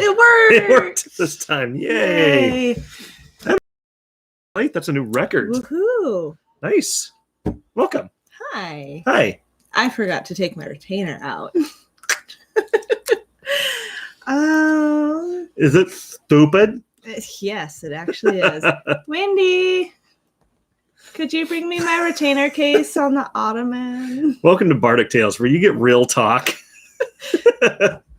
It worked. It worked this time. Yay. That's a new record. Woohoo. Nice. Welcome. Hi. Hi. I forgot to take my retainer out. Is it stupid? Yes, it actually is. Wendy, could you bring me my retainer case on the ottoman? Welcome to Bardic Tales, where you get real talk.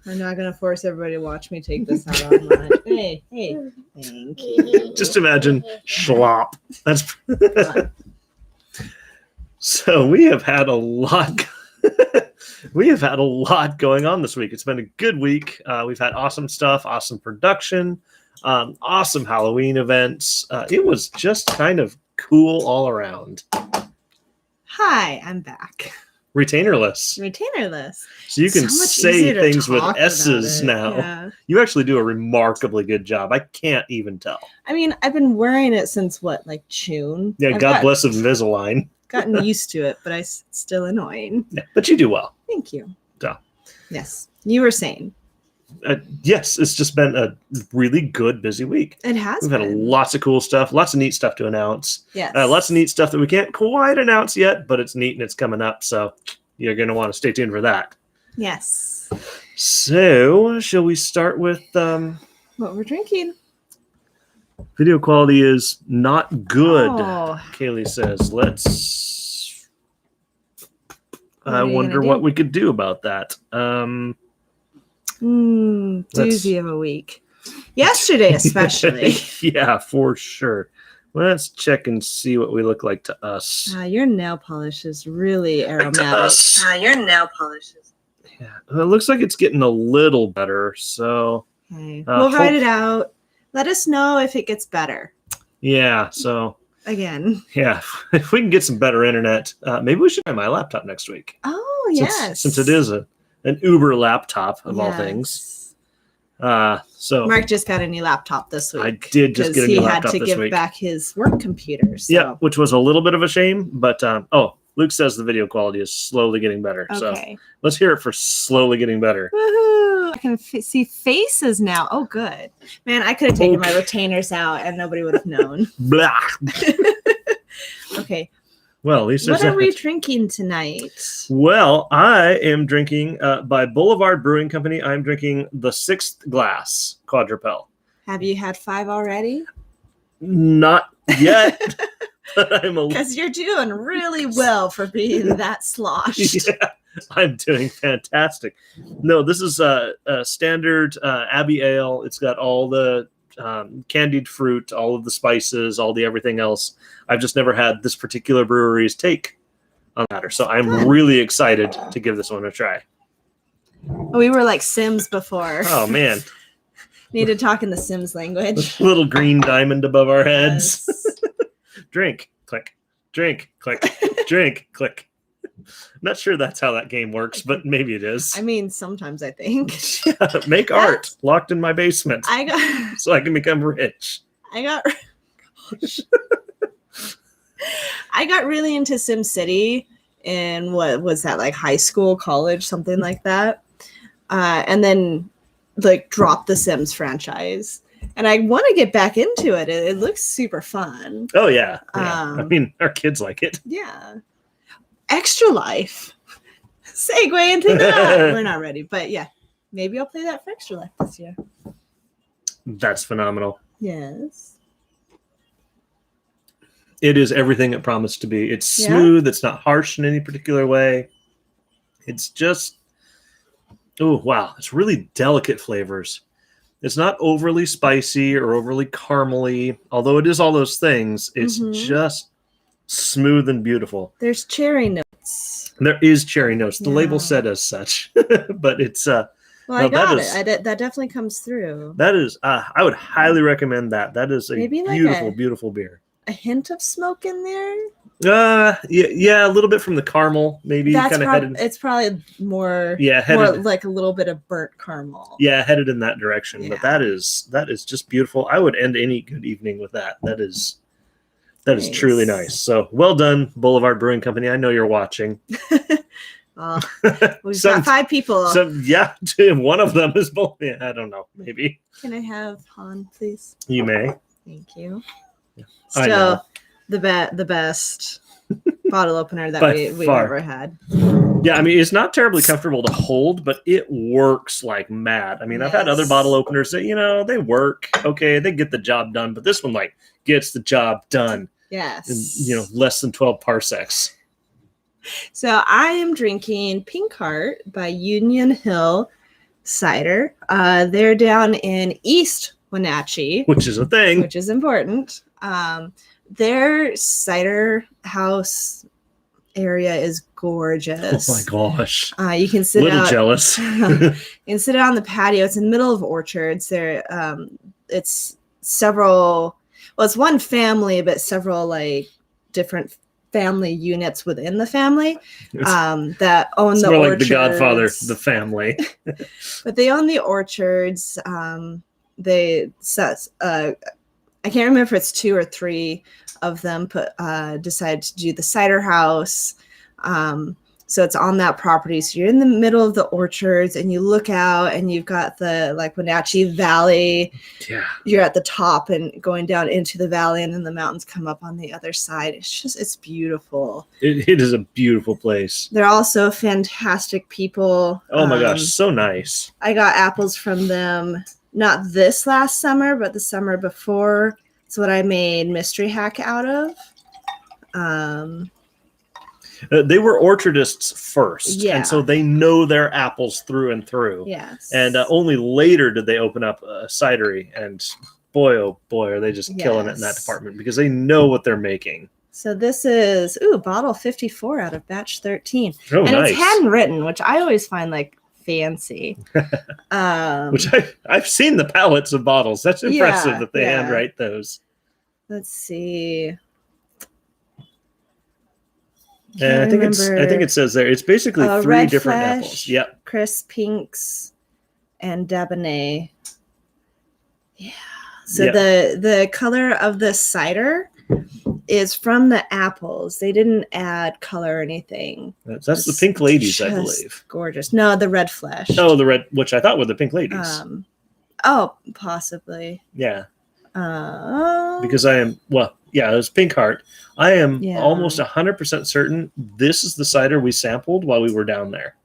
I'm not going to force everybody to watch me take this out online. Hey, thank you. Just imagine schlop. That's So we have had a lot. We have had a lot going on this week. It's been a good week. We've had awesome stuff, awesome production, awesome Halloween events. It was just kind of cool all around. Hi, I'm back. Retainerless. So you can say things with S's now. Yeah. You actually do a remarkably good job. I can't even tell. I mean, I've been wearing it since like June. Yeah, God bless Invisalign. Gotten used to it, but it's still annoying. Yeah, but you do well. Thank you. Yeah. Yes, you were saying. Yes, it's just been a really good, busy week. It has. We've had lots of cool stuff, lots of neat stuff to announce. Yes. Lots of neat stuff that we can't quite announce yet, but it's neat and it's coming up. So you're going to want to stay tuned for that. Yes. So shall we start with what we're drinking? Video quality is not good. Oh. Kaylee says, let's. I wonder what we could do about that. Doozy of a week. Yesterday, especially. Yeah, for sure. Let's check and see what we look like to us. Your nail polish is really aromatic. Your nail polish is. Yeah, it looks like it's getting a little better. So okay. We'll write it out. Let us know if it gets better. Yeah. So again. Yeah, if we can get some better internet, maybe we should try my laptop next week. Oh yes. Since it is an Uber laptop of all things. So Mark just got a new laptop this week. I did just get a new laptop this week. He had to give back his work computer. So. Yeah, which was a little bit of a shame, but Luke says the video quality is slowly getting better. Okay. So let's hear it for slowly getting better. Woohoo! I can see faces now. Oh, good. Man, I could have taken my retainers out and nobody would have known. Blah. Okay. Well, at least what are we drinking tonight? Well, I am drinking by Boulevard Brewing Company. I'm drinking the 6th glass quadrupel. Have you had 5 already? Not yet. Because you're doing really well for being that sloshed. Yeah, I'm doing fantastic. No, this is a standard Abbey Ale. It's got all the candied fruit, all of the spices, all the everything else. I've just never had this particular brewery's take on the matter. So I'm really excited to give this one a try. We were like Sims before. Oh, man. Need to talk in the Sims language. Little green diamond above our heads. Yes. Drink, click, drink, click, drink, click. Not sure that's how that game works, but maybe it is. I mean, sometimes I think. Make art locked in my basement. I so I can become rich. I got really into SimCity in what was that, like high school, college, something like that. And then like dropped the Sims franchise. And I want to get back into it. It looks super fun. Oh, yeah. I mean, our kids like it. Yeah. Extra Life. Segue into that. We're not ready. But yeah, maybe I'll play that for Extra Life this year. That's phenomenal. Yes. It is everything it promised to be. It's smooth. It's not harsh in any particular way. It's just, oh, wow. It's really delicate flavors. It's not overly spicy or overly caramely, although it is all those things. It's just smooth and beautiful. There's cherry notes. There is cherry notes. The label said as such, but it's well, I got it. That definitely comes through. That is, I would highly recommend that. That is a beautiful, beautiful beer. A hint of smoke in there. Yeah, a little bit from the caramel, maybe. It's probably more like a little bit of burnt caramel. Yeah, headed in that direction. Yeah. But that is just beautiful. I would end any good evening with that. That is truly nice. So well done, Boulevard Brewing Company. I know you're watching. We've got 5 people. Yeah, one of them is both. Yeah, I don't know. Maybe. Can I have Han, please? You may. Thank you. Yeah, Still, the best bottle opener that we've ever had. Yeah, I mean, it's not terribly comfortable to hold, but it works like mad. I mean, I've had other bottle openers that, they work. Okay, they get the job done, but this one, gets the job done. Yes. In, less than 12 parsecs. So I am drinking Pink Heart by Union Hill Cider. They're down in East Wenatchee. Which is a thing. Which is important. Their cider house area is gorgeous. Oh my gosh. You can sit out. Jealous. You can sit out on the patio. It's in the middle of orchards. There, it's several. Well, it's one family, but several different family units within the family that own the orchards. Like the Godfather, the family. But they own the orchards. I can't remember if it's 2 or 3 of them decided to do the cider house. So it's on that property. So you're in the middle of the orchards and you look out and you've got the Wenatchee Valley. Yeah. You're at the top and going down into the valley, and then the mountains come up on the other side. It's beautiful. It is a beautiful place. They're also fantastic people. Oh my gosh, so nice. I got apples from them, not this last summer, but the summer before. It's what I made Mystery Hack out of. They were orchardists first, yeah. And so they know their apples through and through. Yes. And only later did they open up a cidery, and boy, oh boy, are they just killing it in that department because they know what they're making. So this is bottle 54 out of batch 13, and nice. It's handwritten, which I always find fancy. Which I've seen the pallets of bottles. That's impressive that they handwrite those. Let's see. And I think it says there. It's basically 3 different Flesh, apples. Yep. Crisp Pinks and Dabonet. Yeah. So the color of the cider is from the apples. They didn't add color or anything. That's the Pink Ladies, I believe. Gorgeous. No, the Red Flesh. Oh, the red, which I thought were the Pink Ladies. Possibly. Yeah. Because it was Pink Heart. I am almost 100% certain this is the cider we sampled while we were down there.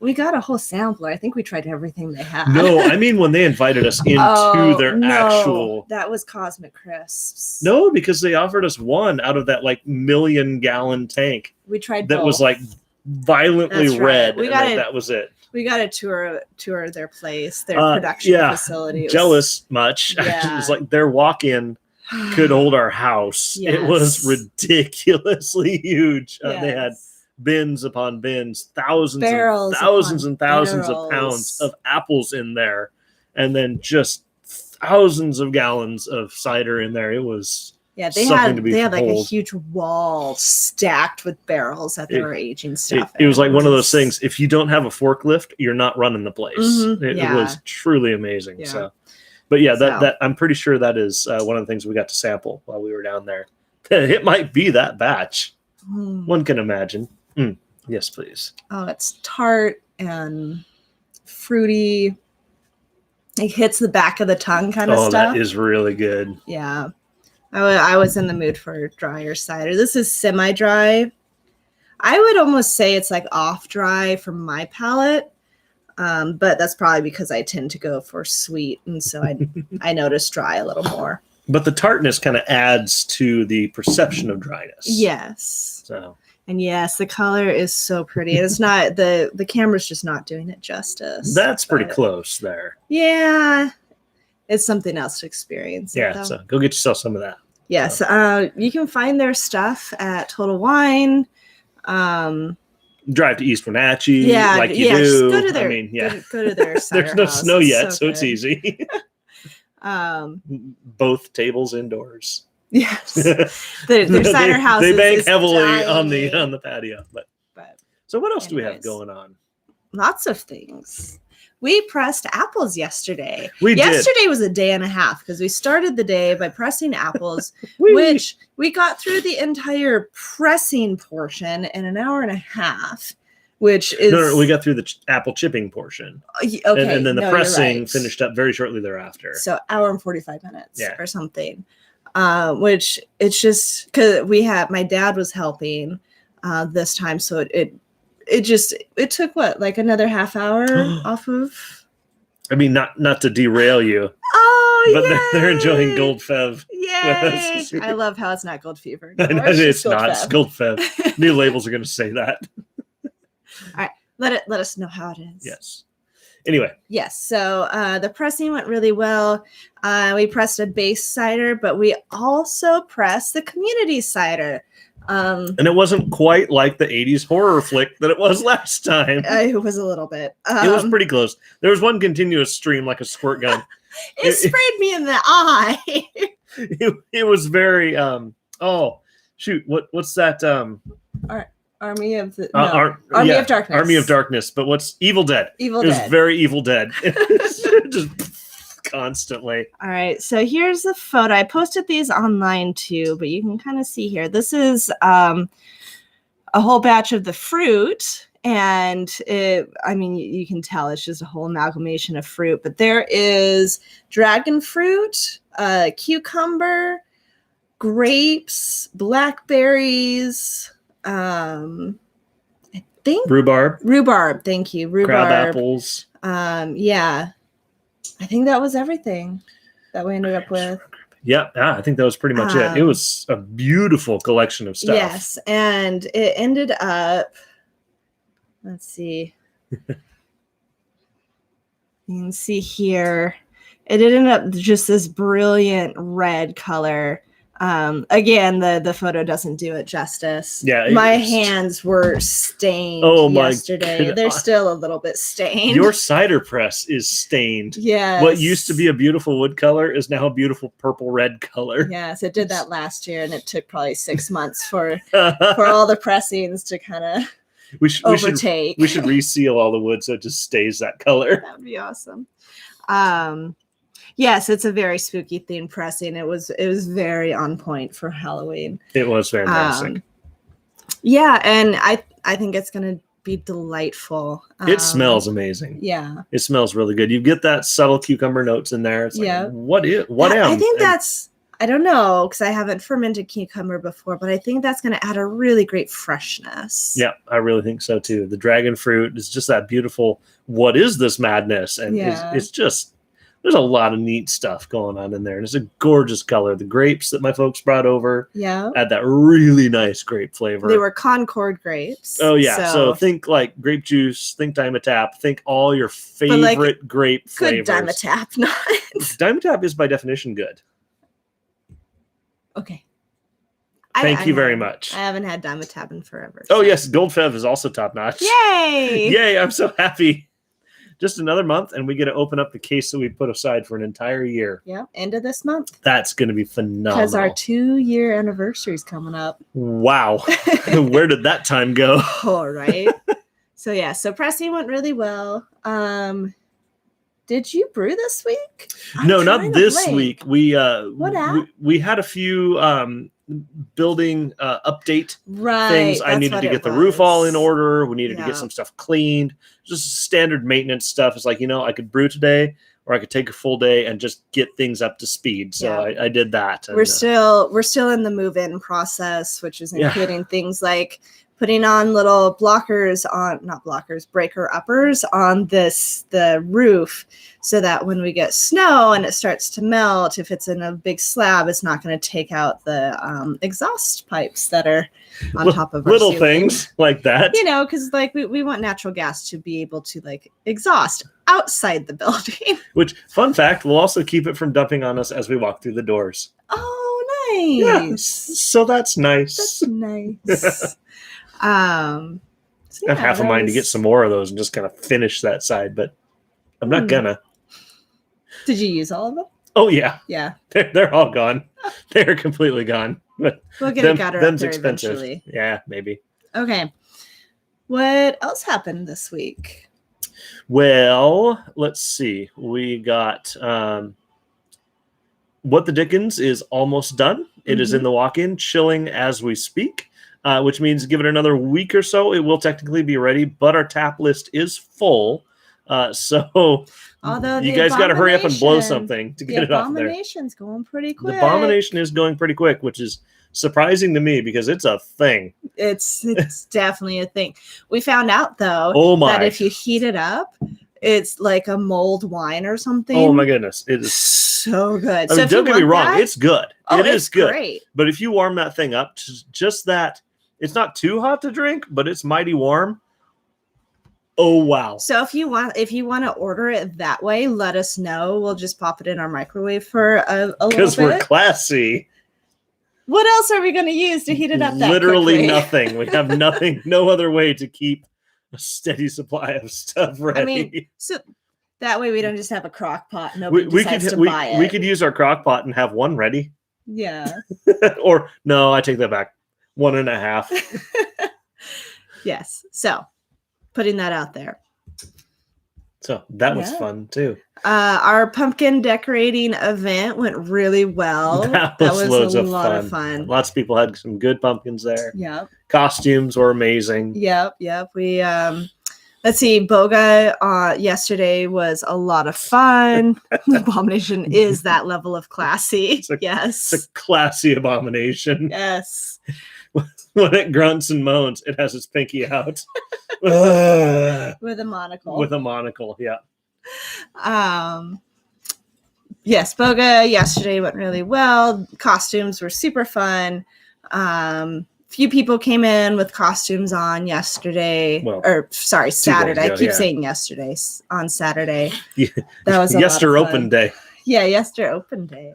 We got a whole sampler. I think we tried everything they had. No, I mean when they invited us into their actual... That was Cosmic Crisps. No, because they offered us one out of that 1,000,000-gallon tank. We tried that both. was violently red. That was it. We got a tour their place, their production facility. Jealous much. Yeah. It was their walk-in could hold our house. Yes. It was ridiculously huge. They had bins upon bins, thousands and thousands of pounds of apples in there, and then just thousands of gallons of cider in there. It was they had a huge wall stacked with barrels that they were aging stuff. It was one of those things. If you don't have a forklift, you're not running the place. It was truly amazing. Yeah. So. But that I'm pretty sure that is one of the things we got to sample while we were down there. It might be that batch. One can imagine. Yes, please. Oh, it's tart and fruity. It hits the back of the tongue kind of stuff. Oh, that is really good. Yeah. I was in the mood for drier cider. This is semi-dry. I would almost say it's off dry for my palate. But that's probably because I tend to go for sweet, and so I notice dry a little more. But the tartness kind of adds to the perception of dryness. Yes. So. And yes, the color is so pretty. And it's not the camera's just not doing it justice. That's pretty close there. Yeah. It's something else to experience. Yeah, so go get yourself some of that. Yes. You can find their stuff at Total Wine. Drive to East Wenatchee do. Go to their, go to their There's no snow yet, so it's easy. Both tables indoors. Yes. Their cider house. They bank heavily on the patio. But so what else do we have going on? Lots of things. We pressed apples yesterday. Yesterday was a day and a half because we started the day by pressing apples, which we got through the entire pressing portion in an hour and a half. which is no, we got through the apple chipping portion. Okay, and then the no, pressing you're right. finished up very shortly thereafter. So hour and 45 minutes Yeah. or something. Which it's just because my dad was helping this time, so it took what, like another half hour off of. I mean, not to derail you. Oh, but they're enjoying Gold Fev. Yay! I love how it's not Gold Fever. It's not. It's Gold Fev. New labels are going to say that. All right, let us know how it is. Yes. Anyway. Yes. So the pressing went really well. We pressed a base cider, but we also pressed the community cider. And it wasn't quite like the 80s horror flick that it was last time. It was a little bit. It was pretty close. There was one continuous stream like a squirt gun. It sprayed me in the eye. It was very oh shoot, what's that Army of the Army of Darkness. Army of Darkness, but what's Evil Dead? It was very Evil Dead. Just constantly. All right, so here's the photo. I posted these online too, but you can kind of see here. This is a whole batch of the fruit, and you can tell it's just a whole amalgamation of fruit. But there is dragon fruit, cucumber, grapes, blackberries. I think rhubarb. Thank you, rhubarb. Crab apples. Yeah, I think that was everything that we ended up with. Yeah, I think that was pretty much it. It was a beautiful collection of stuff. Yes, and it ended up. Let's see. You can see here. It ended up just this brilliant red color. Again, the photo doesn't do it justice. Yeah, my hands were stained yesterday. They're still a little bit stained. Your cider press is stained. Yes. What used to be a beautiful wood color is now a beautiful purple red color. Yes, it did that last year, and it took probably 6 months for all the pressings to kind of overtake. We should reseal all the wood so it just stays that color. That would be awesome. Yes, it's a very spooky themed pressing. It was very on point for Halloween. It was fantastic. Yeah, and I think it's going to be delightful. It smells amazing. Yeah. It smells really good. You get that subtle cucumber notes in there. It's like, what I think I don't know, because I haven't fermented cucumber before, but I think that's going to add a really great freshness. Yeah, I really think so too. The dragon fruit is just that beautiful, what is this madness? And it's just, there's a lot of neat stuff going on in there. And it's a gorgeous color. The grapes that my folks brought over add that really nice grape flavor. They were Concord grapes. Oh, yeah. So think like grape juice, think Dimetapp, think all your favorite grape flavors. Good Dimetapp, not. Dimetapp is by definition good. Okay. Thank you very much. I haven't had Dimetapp in forever. Oh, yes. Gold Fev is also top notch. Yay! Yay. I'm so happy. Just another month, and we get to open up the case that we put aside for an entire year. Yeah, end of this month. That's going to be phenomenal. Because our 2-year anniversary is coming up. Wow. Where did that time go? All right. So pressing went really well. Did you brew this week? No, not this week. We had a few building update things. I needed to get the roof all in order. We needed to get some stuff cleaned. Just standard maintenance stuff. It's like, I could brew today, or I could take a full day and just get things up to speed. So I did that. We're still in the move-in process, which is including things like putting on little breaker uppers on the roof, so that when we get snow and it starts to melt, if it's in a big slab, it's not going to take out the exhaust pipes that are on top of our little ceiling. Things like that. Because we want natural gas to be able to exhaust outside the building. Which, fun fact, we'll also keep it from dumping on us as we walk through the doors. Oh, nice. Yeah, so that's nice. That's nice. I have half a mind to get some more of those and just kind of finish that side, but I'm not gonna. Did you use all of them? Oh yeah. Yeah. They're all gone. They're completely gone. But we'll get a gutter up there expensive. Eventually. Yeah, maybe. Okay. What else happened this week? Well, let's see. We got What the Dickens is almost done. It is in the walk-in, chilling as we speak. which means give it another week or so. It will technically be ready, but our tap list is full. So Although you guys got to hurry up and blow something to get it off there. The Abomination's going pretty quick. The Abomination is going pretty quick, which is surprising to me because it's a thing. It's definitely a thing. We found out, though, that if you heat it up, it's like a mulled wine or something. Oh, my goodness. It is so good. I mean, don't get me wrong. It's good. It is good. Great. But if you warm that thing up, just that, it's not too hot to drink, but it's mighty warm. Oh, wow. So if you want to order it that way, let us know. We'll just pop it in our microwave for a little bit. Because we're classy. What else are we going to use to heat it up that Literally quickly? Nothing. We have nothing, no other way to keep a steady supply of stuff ready. I mean, so that way we don't just have a crock pot. Nobody decides to buy it. We could use our crock pot and have one ready. Yeah. Or, no, I take that back. 1.5. Yes. So, putting that out there. So, that was fun, too. Our pumpkin decorating event went really well. That was a lot of fun. Lots of people had some good pumpkins there. Yep. Costumes were amazing. Yep. We let's see, Boga yesterday was a lot of fun. The Abomination is that level of classy. Yes. It's a classy abomination. Yes. When it grunts and moans, it has its pinky out. With a monocle. With a monocle, yeah. Yes, Boga yesterday went really well. Costumes were super fun. Few people came in with costumes on yesterday. Saturday. I keep saying yesterday. On Saturday. Yeah. That was Yester Open Day. Yeah, Yester Open Day.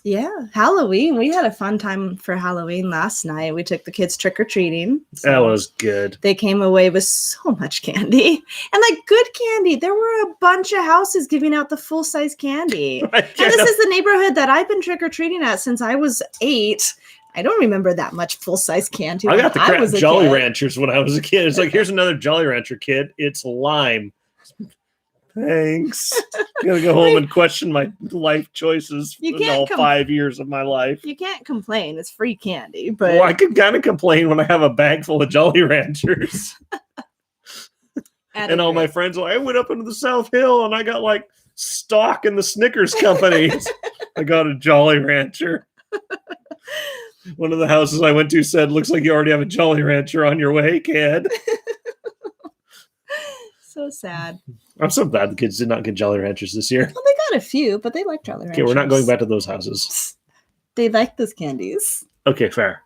Yeah, Halloween. We had a fun time for Halloween last night. We took the kids trick-or-treating. So that was good. They came away with so much candy. And like good candy. There were a bunch of houses giving out the full-size candy. Right, and this is the neighborhood that I've been trick-or-treating at since I was 8. I don't remember that much full-size candy. I got the Jolly Ranchers when I was a kid. It's like, here's another Jolly Rancher, kid. It's lime. Thanks. I'm gonna go home and question my life choices for all 5 years of my life. You can't complain. It's free candy, but I can kind of complain when I have a bag full of Jolly Ranchers. And all my friends are like, I went up into the South Hill and I got like stock in the Snickers company. I got a Jolly Rancher. One of the houses I went to said, looks like you already have a Jolly Rancher on your way, kid. So sad. I'm so glad the kids did not get Jolly Ranchers this year. Well, they got a few, but they like Jolly Ranchers. Okay, we're not going back to those houses. They like those candies. Okay, fair.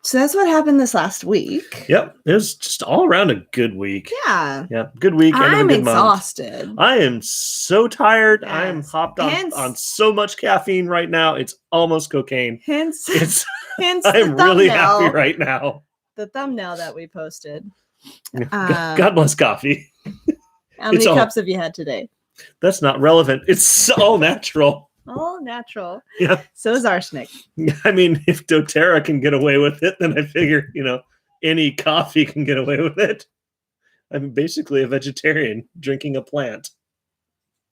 So that's what happened this last week. Yep, it was just all around a good week. Yeah. Yeah, good week. I'm exhausted. I am so tired. Yes. I am hopped on so much caffeine right now. It's almost cocaine. Hence I'm really happy right now. The thumbnail that we posted. God bless coffee. How many cups have you had today? That's not relevant. It's all natural. All natural. Yeah. So is arsenic. I mean, if doTERRA can get away with it, then I figure, any coffee can get away with it. I'm basically a vegetarian drinking a plant.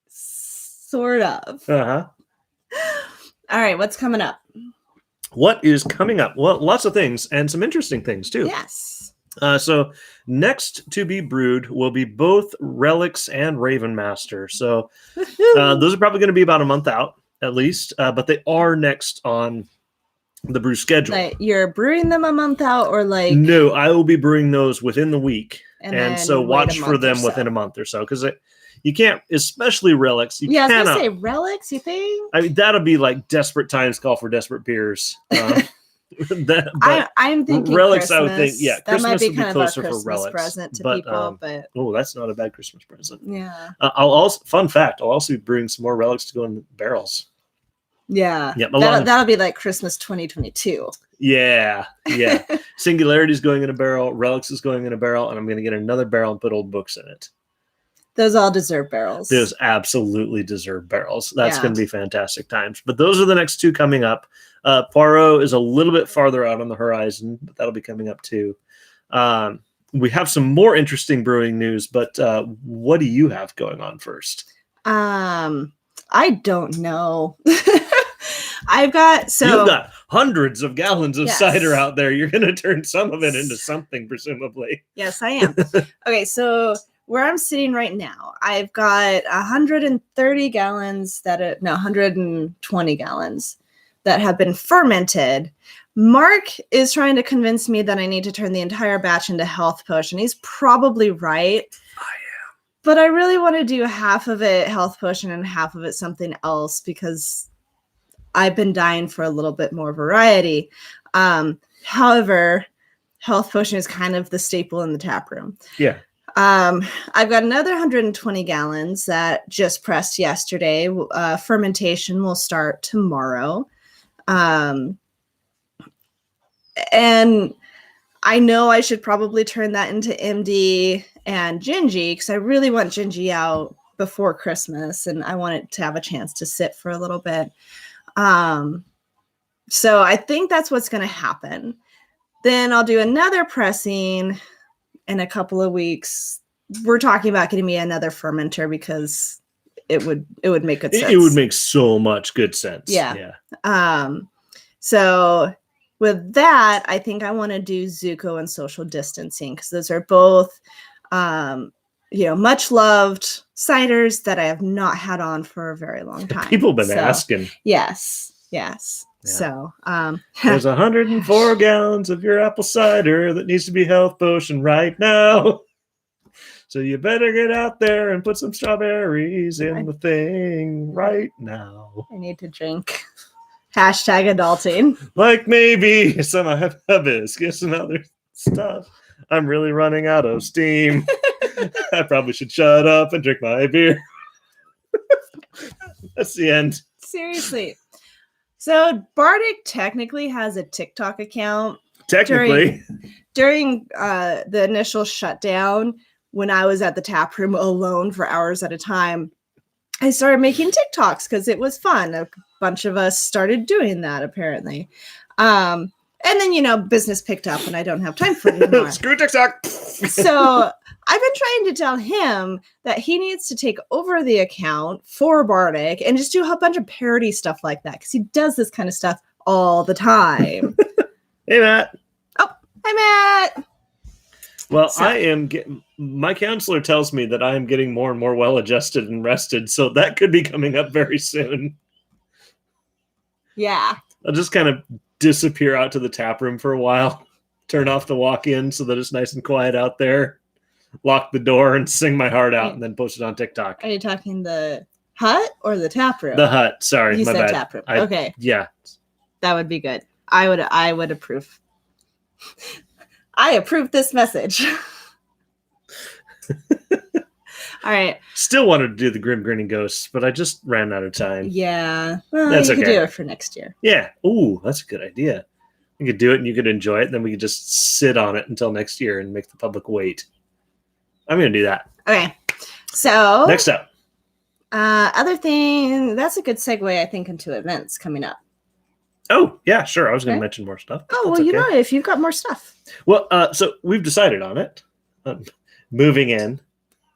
Sort of. Uh-huh. All right, what's coming up? What is coming up? Well, lots of things and some interesting things too. Yes. So next to be brewed will be both Relics and Raven Master. So those are probably going to be about a month out at least, but they are next on the brew schedule. Like you're brewing them a month out, or like? No, I will be brewing those within the week, and so watch for them within a month or so, because you can't, especially Relics. I was gonna say Relics. You think? I mean, that'll be like desperate times call for desperate beers. I'm thinking Relics. Christmas. I would think, yeah, that might be kind closer of a Christmas for Relics present to people. But that's not a bad Christmas present. Yeah. Fun fact: I'll also be brewing some more Relics to go in barrels. Yeah. Yep. That'll be like Christmas 2022. Yeah. Singularity is going in a barrel. Relics is going in a barrel, and I'm going to get another barrel and put old books in it. Those all deserve barrels. Those absolutely deserve barrels. That's going to be fantastic times. But those are the next two coming up. Poirot is a little bit farther out on the horizon, but that'll be coming up too. We have some more interesting brewing news, but what do you have going on first? I don't know. I've got You've got hundreds of gallons of Yes. cider out there. You're going to turn some of it into something, presumably. Yes, I am. Okay, so where I'm sitting right now, I've got 130 gallons 120 gallons that have been fermented. Mark is trying to convince me that I need to turn the entire batch into health potion. He's probably right. I am. But I really want to do half of it health potion and half of it something else because I've been dying for a little bit more variety. However, health potion is kind of the staple in the tap room. Yeah. I've got another 120 gallons that just pressed yesterday. Fermentation will start tomorrow. And I know I should probably turn that into MD and Gingy because I really want Gingy out before Christmas and I want it to have a chance to sit for a little bit. So I think that's what's going to happen. Then I'll do another pressing in a couple of weeks. We're talking about getting me another fermenter because it would make good sense. It would make so much good sense. Yeah. So with that, I think I want to do Zuko and social distancing because those are both, much loved ciders that I have not had on for a very long time. People have been asking. Yes. Yeah. So there's 104 gallons of your apple cider that needs to be health potion right now. So you better get out there and put some strawberries in the thing right now. I need to drink. #adulting. Like maybe some hibiscus and other stuff. I'm really running out of steam. I probably should shut up and drink my beer. That's the end. Seriously. So Bardic technically has a TikTok account. Technically. During the initial shutdown, when I was at the tap room alone for hours at a time, I started making TikToks because it was fun. A bunch of us started doing that, apparently. And then, business picked up and I don't have time for it anymore. Screw TikTok. So I've been trying to tell him that he needs to take over the account for Bardic and just do a bunch of parody stuff like that because he does this kind of stuff all the time. Hey, Matt. Oh, hi, Matt. Well, my counselor tells me that I am getting more and more well-adjusted and rested, so that could be coming up very soon. Yeah. I'll just kind of disappear out to the tap room for a while, turn off the walk-in so that it's nice and quiet out there, lock the door and sing my heart out and then post it on TikTok. Are you talking the hut or the tap room? The hut. Sorry, you my said bad. Tap room. Okay. Yeah. That would be good. I would approve. I approve this message. All right. Still wanted to do the Grim Grinning Ghosts, but I just ran out of time. Yeah. Well, That's you could okay. do it for next year. Yeah. Ooh, that's a good idea. You could do it and you could enjoy it, and then we could just sit on it until next year and make the public wait. I'm going to do that. Okay. So next up. Other thing, that's a good segue, I think, into events coming up. Oh, yeah, sure. I was going to mention more stuff. Oh, well, okay. If you've got more stuff. Well, so we've decided on it. Moving in.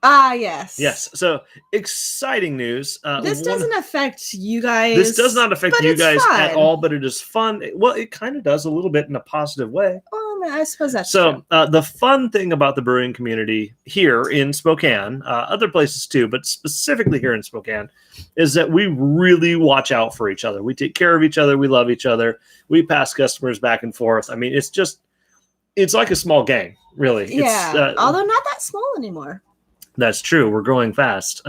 Yes. Yes. So exciting news. This doesn't affect you guys. This does not affect you guys at all, but it is fun. Well, it kind of does a little bit in a positive way. I suppose that's so. True. The fun thing about the brewing community here in Spokane, other places too, but specifically here in Spokane, is that we really watch out for each other. We take care of each other. We love each other. We pass customers back and forth. I mean, it's like a small gang, really. Yeah. Although not that small anymore. That's true. We're growing fast.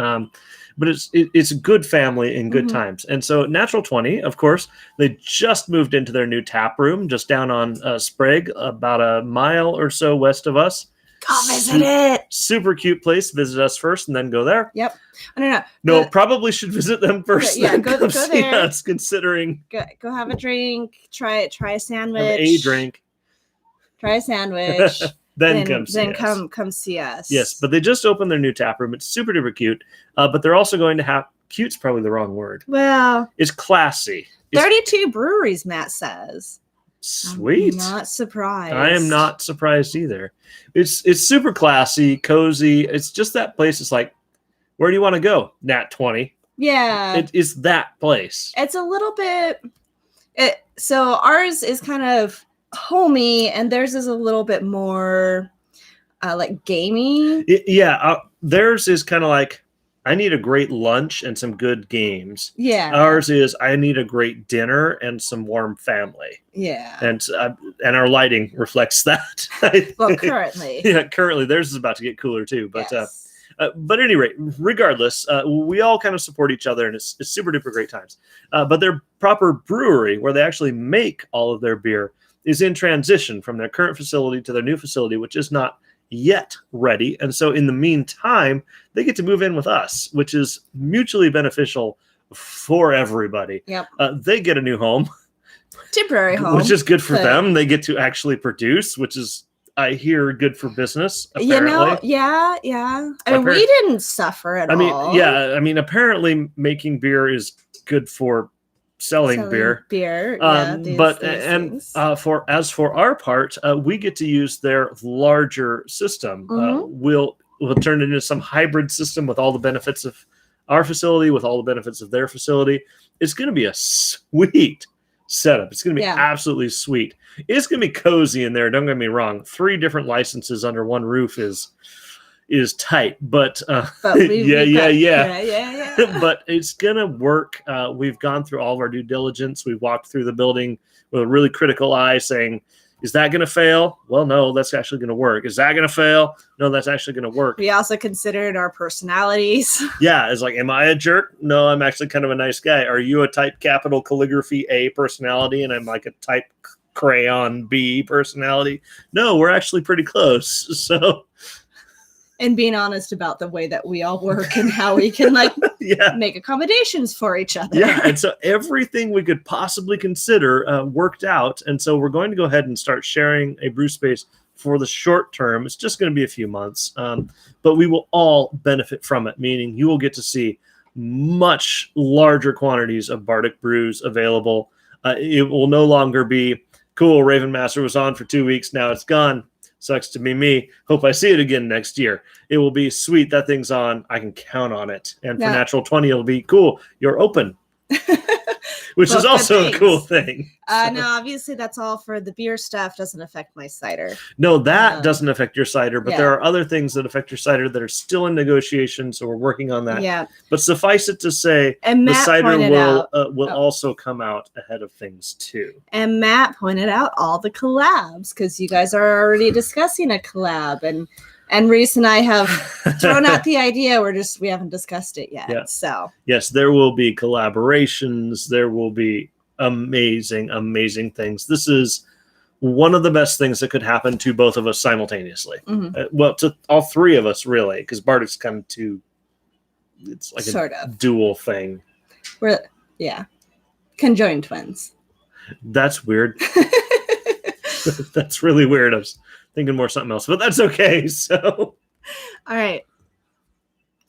But it's a good family in good times. And so Natural 20, of course, they just moved into their new tap room just down on Sprague, about a mile or so west of us. Go visit it. Super cute place. Visit us first and then go there. Yep. No. No, probably should visit them first. Yeah, go there. Us, considering. Go have a drink. Try a sandwich. Have a drink. Try a sandwich. Then come see us. Yes, but they just opened their new tap room. It's super duper cute. But they're also going to have cute's probably the wrong word. Well, it's classy. 32 breweries, Matt says. Sweet. I'm not surprised. I am not surprised either. It's super classy, cozy. It's just that place. It's like, where do you want to go? Nat 20. Yeah. It is that place. It's a little bit So ours is kind of homey, and theirs is a little bit more like gamey. Theirs is kind of like, I need a great lunch and some good games. Yeah. Ours is, I need a great dinner and some warm family. Yeah. And our lighting reflects that. Well, currently. Yeah, currently theirs is about to get cooler too. But yes. But at any rate, regardless, we all kind of support each other, and it's super duper great times. But their proper brewery, where they actually make all of their beer, is in transition from their current facility to their new facility, which is not yet ready. And so in the meantime, they get to move in with us, which is mutually beneficial for everybody. Yep. They get a new home. Temporary home. Which is good for them. They get to actually produce, which is, I hear, good for business, apparently. Yeah. I mean, we didn't suffer at all. I mean, apparently making beer is good for selling beer. For our part, we get to use their larger system. We'll turn it into some hybrid system with all the benefits of our facility, with all the benefits of their facility. It's going to be a sweet setup. It's going to be absolutely sweet. It's going to be cozy in there. Don't get me wrong. 3 different licenses under one roof is tight, but but it's going to work. We've gone through all of our due diligence. We walked through the building with a really critical eye saying, is that going to fail? Well, no, that's actually going to work. Is that going to fail? No, that's actually going to work. We also considered our personalities. Yeah, it's like, am I a jerk? No, I'm actually kind of a nice guy. Are you a type capital calligraphy A personality and I'm like a type crayon B personality? No, we're actually pretty close. So, and being honest about the way that we all work and how we can make accommodations for each other. Yeah, and so everything we could possibly consider worked out. And so we're going to go ahead and start sharing a brew space for the short term. It's just going to be a few months, but we will all benefit from it, meaning you will get to see much larger quantities of Bardic brews available. It will no longer be, cool, Raven Master was on for 2 weeks, now it's gone. Sucks to be me. Hope I see it again next year. It will be sweet. That thing's on. I can count on it. And for Natural 20, it'll be cool. You're open. Which is also a cool thing. No, obviously that's all for the beer stuff. Doesn't affect my cider. No, that doesn't affect your cider, but there are other things that affect your cider that are still in negotiation, so we're working on that. Yeah. But suffice it to say, the cider will also come out ahead of things too. And Matt pointed out all the collabs, because you guys are already discussing a collab, and Reese and I have thrown out the idea. We haven't discussed it yet. Yeah. So yes, there will be collaborations. There will be amazing, amazing things. This is one of the best things that could happen to both of us simultaneously. Well, to all 3 of us, really, because Bardic's kind of it's like sort of dual thing. We're conjoined twins. That's weird. That's really weird. I was thinking more something else, but that's okay. So, all right,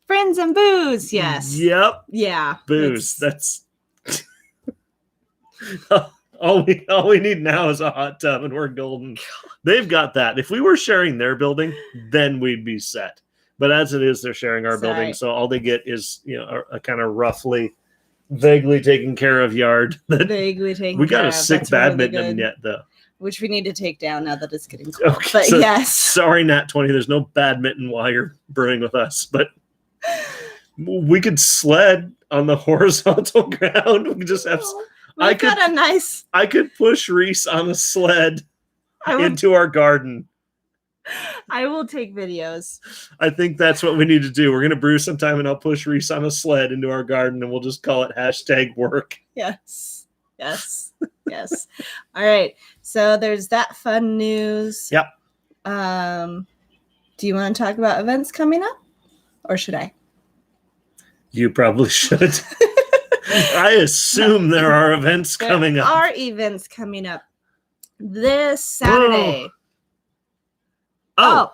friends and booze. Yes. Yep. Yeah. Booze. That's all we need now is a hot tub, and we're golden. They've got that. If we were sharing their building, then we'd be set. But as it is, they're sharing our building, so all they get is a kind of vaguely taken care of yard. Vaguely taken. We got a sick badminton really yet though, which we need to take down now that it's getting cold. Okay, but so, yes. Sorry, Nat 20. There's no badminton while you're brewing with us, but we could sled on the horizontal ground. We could just have. I could push Reese on a sled into our garden. I will take videos. I think that's what we need to do. We're going to brew sometime, and I'll push Reese on a sled into our garden, and we'll just call it #work. Yes. All right. So there's that fun news. Yep. Do you want to talk about events coming up, or should I? You probably should. I assume there are events coming up. There are events coming up this Saturday. Nat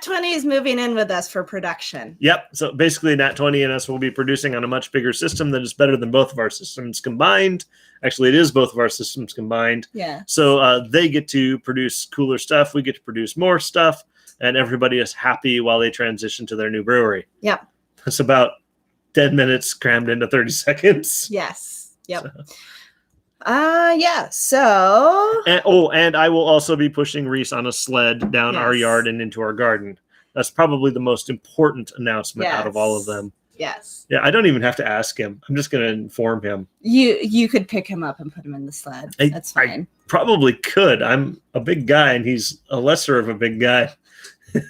20 is moving in with us for production. Yep. So basically, Nat 20 and us will be producing on a much bigger system that is better than both of our systems combined. Actually, it is both of our systems combined. Yeah. So they get to produce cooler stuff. We get to produce more stuff. And everybody is happy while they transition to their new brewery. Yep. It's about 10 minutes crammed into 30 seconds. Yes. Yep. So. Yeah. So. And I will also be pushing Reese on a sled down our yard and into our garden. That's probably the most important announcement out of all of them. Yes. Yeah, I don't even have to ask him. I'm just going to inform him. You could pick him up and put him in the sled. That's fine. I probably could. I'm a big guy, and he's a lesser of a big guy.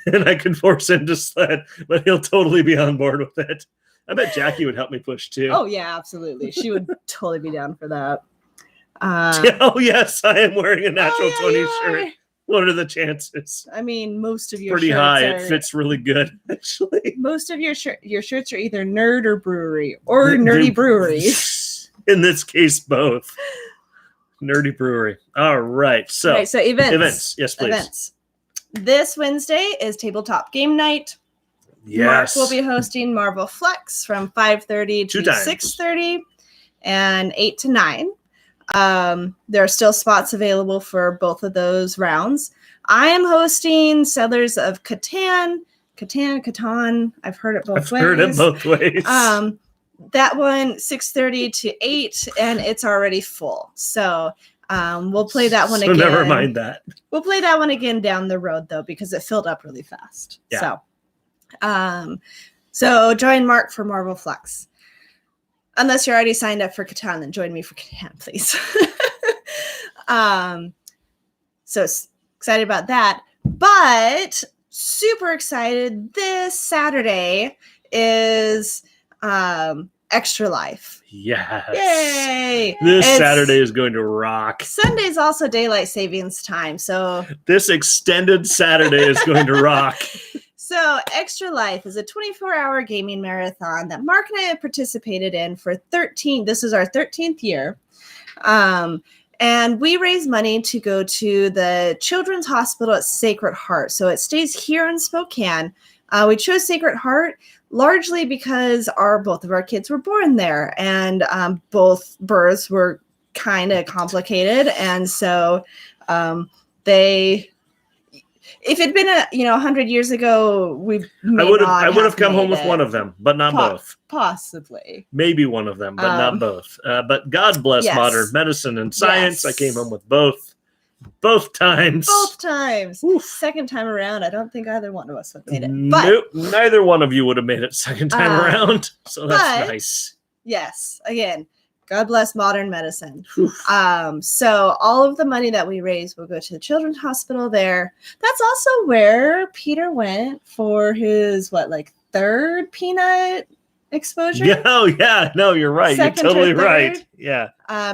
And I could force him to sled, but he'll totally be on board with it. I bet Jackie would help me push, too. Oh, yeah, absolutely. She would totally be down for that. Oh, yes, I am wearing a Natural 20 shirt. What are the chances? I mean, most of your pretty shirts high. It fits really good, actually. Most of your shirts are either nerd or brewery or nerdy brewery. In this case, both. Nerdy brewery. All right. So events. Yes, please. Events. This Wednesday is tabletop game night. Yes. Mark will be hosting Marvel Flex from 5:30 to 6:30 and 8 to 9. There are still spots available for both of those rounds. I am hosting Settlers of Catan. I've heard it both ways. That one 6:30 to 8, and it's already full. So we'll play that one again. So never mind that. We'll play that one again down the road though, because it filled up really fast. Yeah. So join Mark for Marvel Flex. Unless you're already signed up for Catan, then join me for Catan, please. So excited about that. But super excited, this Saturday is Extra Life. Yes. Yay! This Saturday is going to rock. Sunday's also daylight savings time, so this extended Saturday is going to rock. So Extra Life is a 24-hour gaming marathon that Mark and I have participated in for 13. This is our 13th year. And we raise money to go to the Children's Hospital at Sacred Heart. So it stays here in Spokane. We chose Sacred Heart largely because both of our kids were born there, and both births were kind of complicated. And so if it'd been 100 years ago, I would have come home with one of them, but not both. Possibly, maybe one of them, but not both. But God bless modern medicine and science. Yes. I came home with both times. Both times. Oof. Second time around, I don't think either one of us would have made it. Nope, neither one of you would have made it second time around. So that's nice. Yes, again. God bless modern medicine. So all of the money that we raise will go to the Children's Hospital there. That's also where Peter went for his, third peanut exposure? Yeah, oh, yeah. No, you're right. You're totally right. Yeah.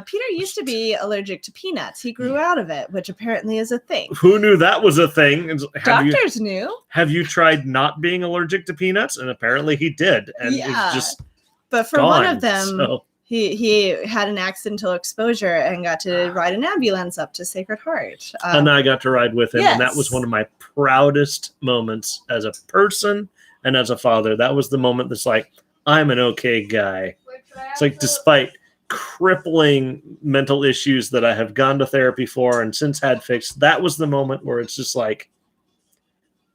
Peter used to be allergic to peanuts. He grew out of it, which apparently is a thing. Who knew that was a thing? Doctors knew. Have you tried not being allergic to peanuts? And apparently he did. And it's just but for one of them... He had an accidental exposure and got to ride an ambulance up to Sacred Heart. And I got to ride with him. Yes. And that was one of my proudest moments as a person and as a father. That was the moment that's like, I'm an okay guy. It's like, despite crippling mental issues that I have gone to therapy for and since had fixed, that was the moment where it's just like,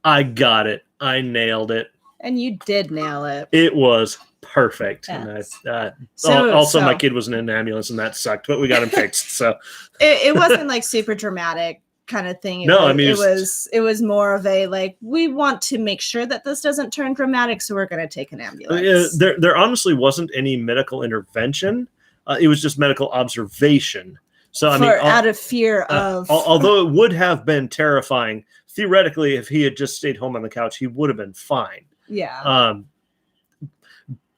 I got it. I nailed it. And you did nail it. It was perfect. Yes. And my kid was in an ambulance and that sucked, but we got him fixed. So it wasn't super dramatic kind of thing. It was more of a we want to make sure that this doesn't turn dramatic, so we're going to take an ambulance. There honestly wasn't any medical intervention. It was just medical observation. So out of fear of, although it would have been terrifying, theoretically, if he had just stayed home on the couch, he would have been fine. Yeah.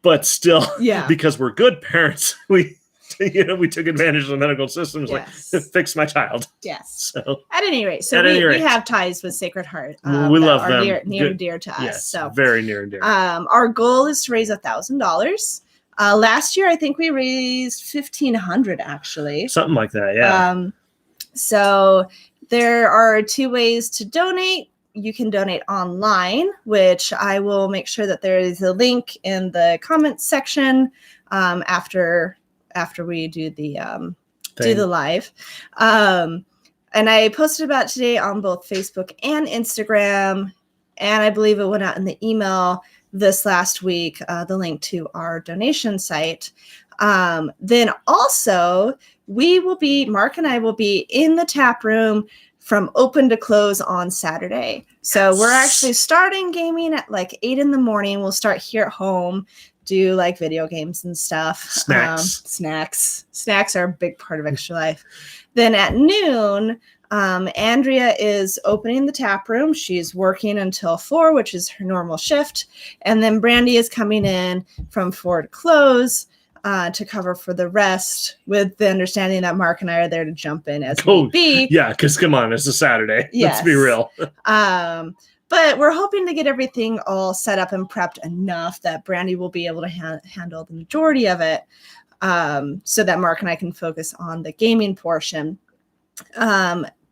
But still, because we're good parents, we took advantage of the medical systems, fix my child. Yes. So at any rate, we have ties with Sacred Heart. We love them. Near and dear to us. Yes, so very near and dear. Our goal is to raise $1,000. Last year, I think we raised $1,500 actually. Something like that. Yeah. So there are two ways to donate. You can donate online, which I will make sure that there is a link in the comments section after we do the live. And I posted about today on both Facebook and Instagram, and I believe it went out in the email this last week, the link to our donation site. Then also Mark and I will be in the tap room from open to close on Saturday. So we're actually starting gaming at like 8 a.m. We'll start here at home, do like video games and stuff. Snacks are a big part of Extra Life. Then at noon, Andrea is opening the tap room. She's working until 4, which is her normal shift. And then Brandy is coming in from 4 to close to cover for the rest, with the understanding that Mark and I are there to jump in as need be. Yeah, because come on, it's a Saturday. Yes. Let's be real. But we're hoping to get everything all set up and prepped enough that Brandy will be able to handle the majority of it, so that Mark and I can focus on the gaming portion.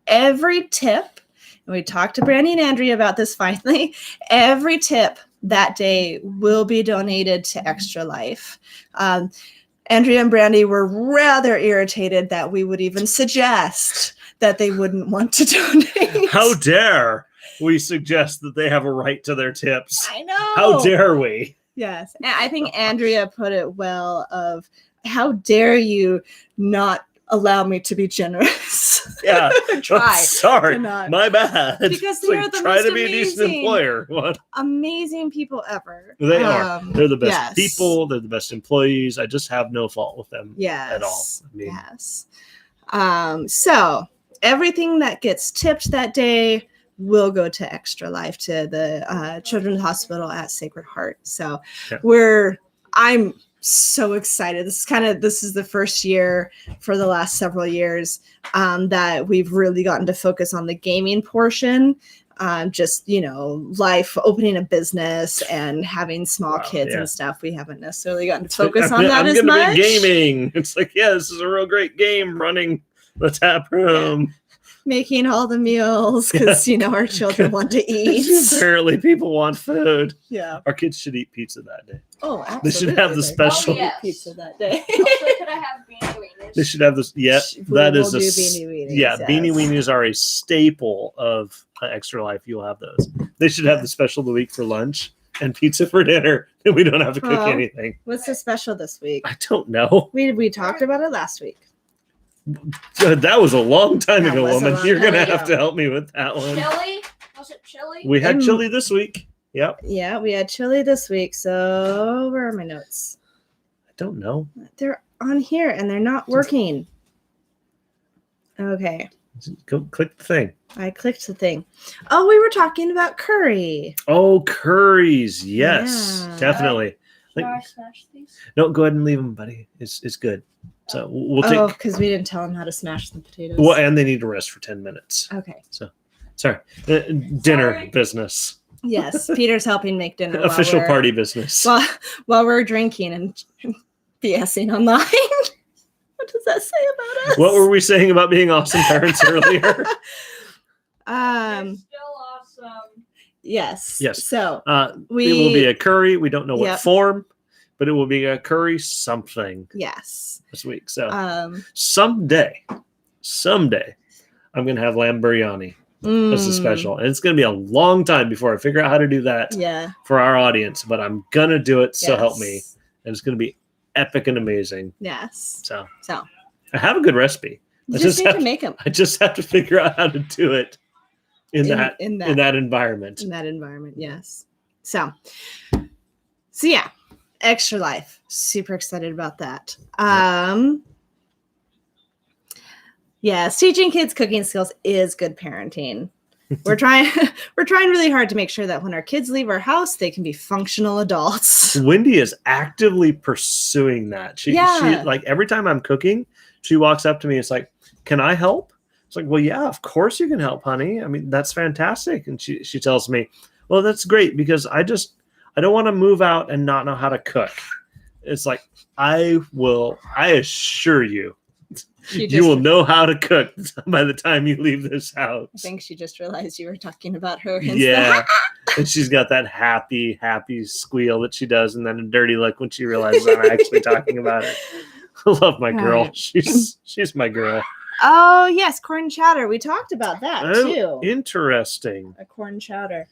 Every tip, and we talked to Brandy and Andrea about this finally, every tip that day will be donated to Extra Life. Andrea and Brandy were rather irritated that we would even suggest that they wouldn't want to donate. How dare we suggest that they have a right to their tips? I know. How dare we? Yes. And I think Andrea put it well of, how dare you not allow me to be generous? Yeah. Try. Sorry. My bad. Because they're the try most to be a decent employer. What? Amazing people ever. They are. They're the best people. They're the best employees. I just have no fault with them at all. I mean, yes. So everything that gets tipped that day will go to Extra Life, to the Children's Hospital at Sacred Heart. So I'm so excited. This is the first year for the last several years that we've really gotten to focus on the gaming portion. Just, life, opening a business and having small kids and stuff. We haven't necessarily gotten to focus on that as much. Gaming. It's like, this is a real great game, running the tap room. Making all the meals because, our children want to eat. Apparently people want food. Yeah. Our kids should eat pizza that day. Oh, absolutely. They should have the special pizza that day. Also, could I have beanie weenies? They should have this. Yeah, that is beanie weenies, yes. Beanie weenies are a staple of Extra Life. You'll have those. They should have the special of the week for lunch and pizza for dinner, and we don't have to cook anything. What's the special this week? I don't know. We talked about it last week. That was a long time ago, woman. You're going to have to help me with that one. Chili? Was it chili? We had chili this week. Yep. Yeah, we had chili this week. So where are my notes? I don't know. They're on here and they're not working. Okay. Go click the thing. I clicked the thing. Oh, we were talking about curry. Oh, curries. Yes, definitely. Can I smash these? No, go ahead and leave them, buddy. It's good. So we'll take. Oh, because we didn't tell them how to smash the potatoes. Well, and they need to rest for 10 minutes. Okay. So, sorry. Dinner business. Yes, Peter's helping make dinner. Official party business. While we're drinking and BSing online. What does that say about us? What were we saying about being awesome parents earlier? You're still awesome. Yes. Yes. So it will be a curry. We don't know what form, but it will be a curry something. Yes. This week. So someday, I'm gonna have lamb biryani as a special, and it's gonna be a long time before I figure out how to do that. Yeah. For our audience, but I'm gonna do it. So help me, and it's gonna be epic and amazing. Yes. So I have a good recipe. You just need to make them. I just have to figure out how to do it in that environment. In that environment, yes. So yeah, Extra Life. Super excited about that. Yes, teaching kids cooking skills is good parenting. We're trying really hard to make sure that when our kids leave our house, they can be functional adults. Wendy is actively pursuing that. She like every time I'm cooking, she walks up to me. It's like, "Can I help?" It's like, "Well, yeah, of course you can help, honey. I mean, that's fantastic." And she tells me, "Well, that's great because I don't want to move out and not know how to cook." It's like, I assure you, you will know how to cook by the time you leave this house. I think she just realized you were talking about her. Yeah. And she's got that happy squeal that she does, and then a dirty look when she realizes I'm actually talking about her. I love my girl. Right. She's my girl. Oh, yes, corn chowder. We talked about that too. Interesting. A corn chowder.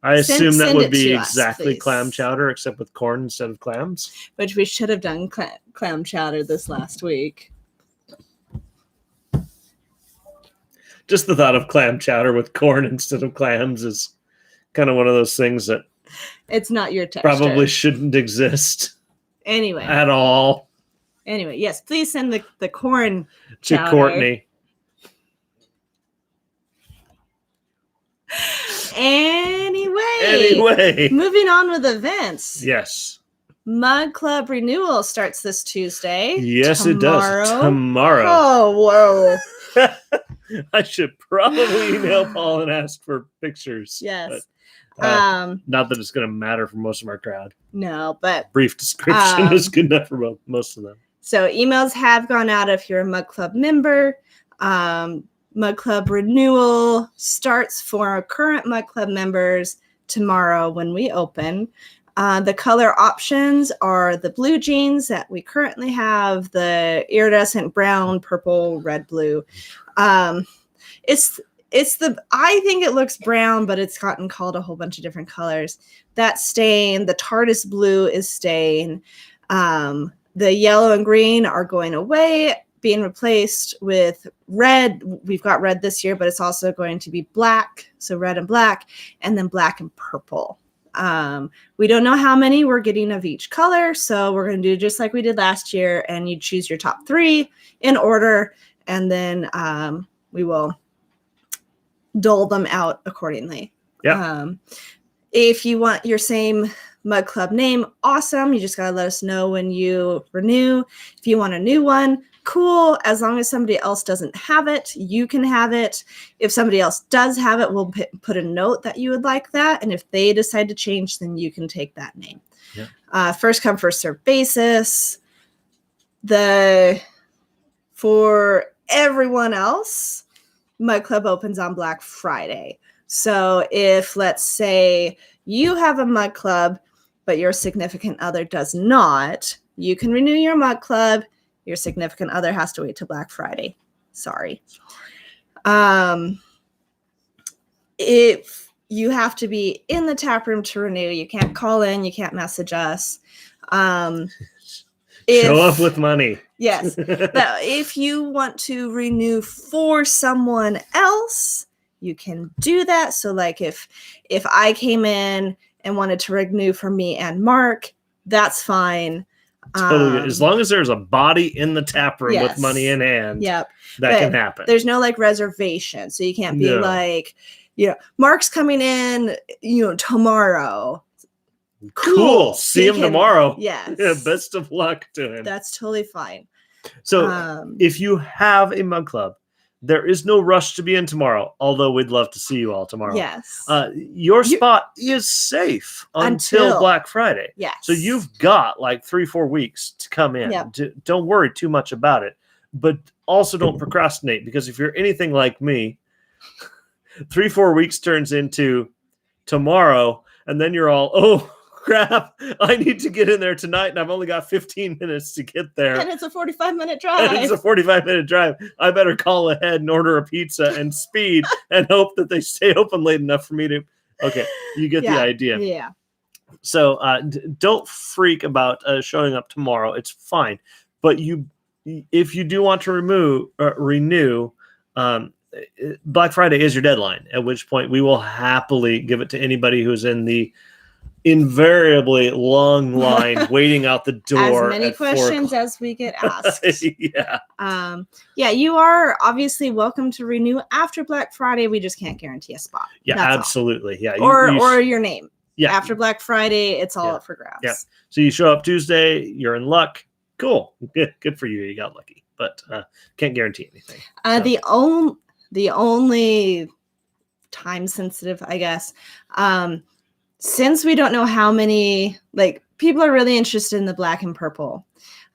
I assume that send would it be to us, exactly please. clam chowder, except with corn instead of clams. Which we should have done clam chowder this last week. Just the thought of clam chowder with corn instead of clams is kind of one of those things that It's not your texture. probably shouldn't exist Anyway. at all. Anyway, yes, please send the corn To chowder. Courtney. Anyway, moving on with events. Yes. Mug Club renewal starts this Tuesday. Yes, tomorrow. It does. Tomorrow. Oh, whoa. I should probably email Paul and ask for pictures. Yes. But, not that it's going to matter for most of our crowd. No, but brief description is good enough for most of them. So emails have gone out if you're a Mug Club member. Mug Club renewal starts for our current Mug Club members tomorrow when we open. The color options are the blue jeans that we currently have, the iridescent brown, purple, red, blue. It's the, I think it looks brown, but it's gotten called a whole bunch of different colors. That's staying. The TARDIS blue is staying. The yellow and green are going away, being replaced with red. We've got red this year, but it's also going to be black. So red and black, and then black and purple. We don't know how many we're getting of each color. So we're going to do just like we did last year, and you choose your top 3 in order, and then we will dole them out accordingly. Yeah. If you want your same Mug Club name, awesome. You just got to let us know when you renew. If you want a new one, cool. As long as somebody else doesn't have it, you can have it. If somebody else does have it, we'll put a note that you would like that. And if they decide to change, then you can take that name. Yeah. First come, first serve basis. For everyone else, Mug Club opens on Black Friday. So if, let's say, you have a Mug Club, but your significant other does not, you can renew your Mug Club. Your significant other has to wait till Black Friday. Sorry. If you have to be in the tap room to renew, you can't call in, you can't message us. Show up with money. Yes. If you want to renew for someone else, you can do that. So like if I came in and wanted to renew for me and Mark, that's fine. Totally. As long as there's a body in the tap room with money in hand, that can happen. There's no like reservation. So you can't be like, Mark's coming in, tomorrow. Cool. See him tomorrow. Yes. Yeah, best of luck to him. That's totally fine. So if you have a Mug Club, there is no rush to be in tomorrow, although we'd love to see you all tomorrow. Yes. Your spot is safe until Black Friday. Yes. So you've got like 3-4 weeks to come in. Yep. Don't worry too much about it, but also don't procrastinate, because if you're anything like me, 3-4 weeks turns into tomorrow, and then you're all, oh, crap, I need to get in there tonight, and I've only got 15 minutes to get there. And it's a 45-minute drive. It's a 45-minute drive. I better call ahead and order a pizza and speed and hope that they stay open late enough for me to... Okay, you get the idea. Yeah. So don't freak about showing up tomorrow. It's fine. But if you do want to renew, Black Friday is your deadline, at which point we will happily give it to anybody who's in the invariably long line waiting out the door. As many questions as we get asked. Yeah. You are obviously welcome to renew after Black Friday. We just can't guarantee a spot. Yeah, that's absolutely. All. Yeah. Or your name. Yeah. After Black Friday, it's all up for grabs. Yeah. So you show up Tuesday, you're in luck. Cool. Good for you. You got lucky. But can't guarantee anything. The only time sensitive, I guess, since we don't know how many, like, people are really interested in the black and purple,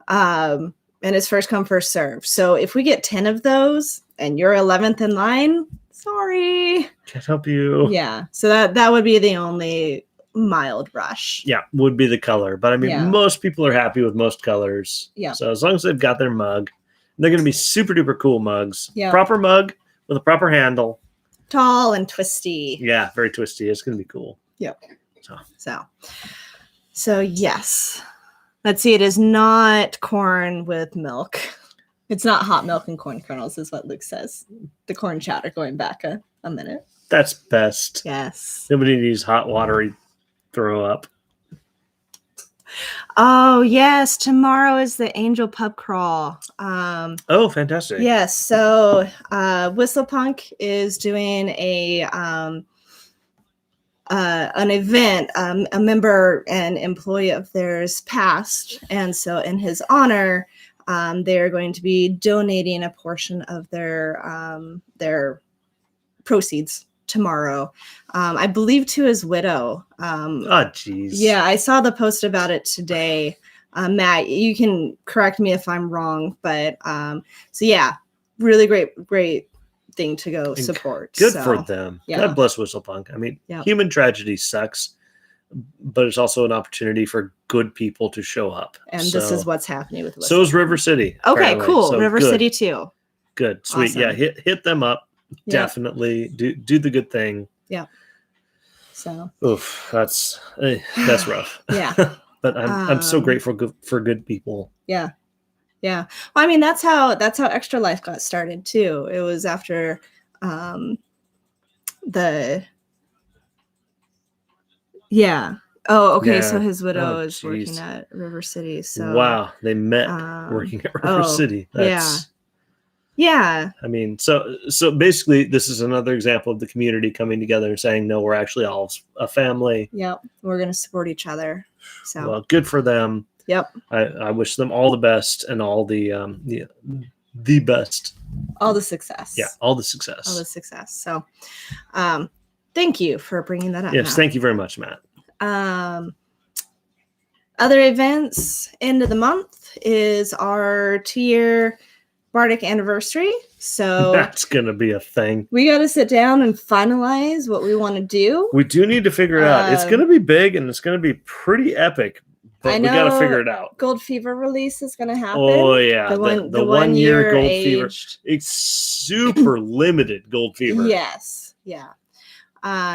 and it's first come, first serve. So if we get 10 of those and you're 11th in line, sorry. Can't help you. Yeah. So that would be the only mild rush. Yeah, would be the color. But I mean, most people are happy with most colors. Yeah. So as long as they've got their mug, they're going to be super duper cool mugs. Yeah. Proper mug with a proper handle. Tall and twisty. Yeah, very twisty. It's going to be cool. So yes. Let's see. It is not corn with milk. It's not hot milk and corn kernels, is what Luke says. The corn chowder, going back a minute. That's best. Yes. Nobody needs hot watery throw up. Oh yes, tomorrow is the Angel Pub Crawl. Oh, fantastic. Yes, so Whistlepunk is doing an event. A member and employee of theirs passed, and so in his honor, they are going to be donating a portion of their proceeds tomorrow. I believe to his widow. Oh, jeez. Yeah, I saw the post about it today. Matt, you can correct me if I'm wrong, but so yeah, really great thing to go support. Good so, for them. yeah. God bless Whistlepunk. I mean, human tragedy sucks, but it's also an opportunity for good people to show up. And this is what's happening with Whistlepunk. So is River City. Okay, apparently. cool. So River City too. Good, sweet. Awesome. Yeah, hit them up. Yep. Definitely do the good thing. Yeah. So. Oof, that's rough. Yeah. But I'm so grateful for good people. Yeah. Yeah. Well, I mean, that's how Extra Life got started too. It was after yeah. Oh, okay. Yeah. So his widow is working at River City. So wow, they met working at River City. That's, yeah. I mean, so basically, this is another example of the community coming together and saying, no, we're actually all a family. Yep. We're going to support each other. So well, good for them. Yep. I wish them all the best and all the best. All the success. Yeah, all the success. All the success. So, thank you for bringing that up. Yes, Matt. Thank you very much, Matt. Other events, end of the month is our 2-year Bardic anniversary. So that's gonna be a thing. We got to sit down and finalize what we want to do. We do need to figure it out. It's gonna be big and it's gonna be pretty epic. But we got to figure it out. Gold Fever release is going to happen. Oh, yeah. The 1 year Gold aged. Fever. It's super limited Gold Fever. Yes. Yeah.